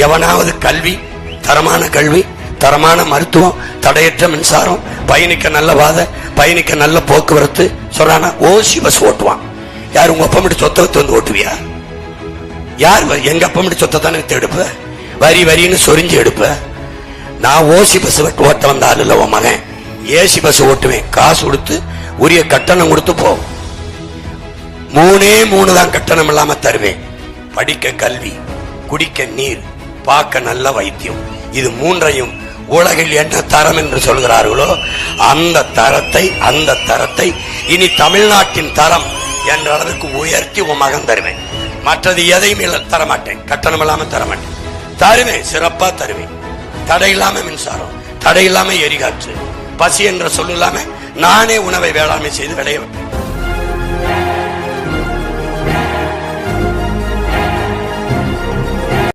எவனாவது கல்வி, தரமான கல்வி, தரமான மருத்துவம், தடையற்ற மின்சாரம், பயணிக்க நல்ல பாதை, பயணிக்க நல்ல போக்குவரத்து சொல்றானா ஓசி பஸ் ஓட்டுவான். யார் உங்க அப்பா மட்டும் சொத்தை வந்து ஓட்டுவியா? யார் எங்க அப்பா மட்டும் சொத்தை தானே எடுப்ப, வரி வரின்னு சொரிஞ்சு எடுப்ப. நான் ஓசி பஸ் ஓட்ட வந்தாலும் இல்ல உன் மகன், ஏசி பஸ் ஓட்டுவேன். காசு கொடுத்து உரிய கட்டணம் கொடுத்து போ. 3 தான் கட்டணம் இல்லாம தருவேன். படிக்க கல்வி, குடிக்க நீர், பார்க்க நல்ல வைத்தியம். இது 3ஐயும் உலகில் என்ன தரம் என்று சொல்கிறார்களோ அந்த தரத்தை இனி தமிழ்நாட்டின் தரம் என்ற அளவுக்கு உயர்த்தி உன் மகன் தருவேன். மற்றது எதையும் தரமாட்டேன், கட்டணம் இல்லாம தரமாட்டேன். தருவேன், சிறப்பா தருவேன். தடை இல்லாம மின்சாரம், தடை இல்லாம எரிகாற்று, பசி என்ற சொல் இல்லாம நானே உணவை வேளாண்மை செய்து விளைய வைப்பேன்.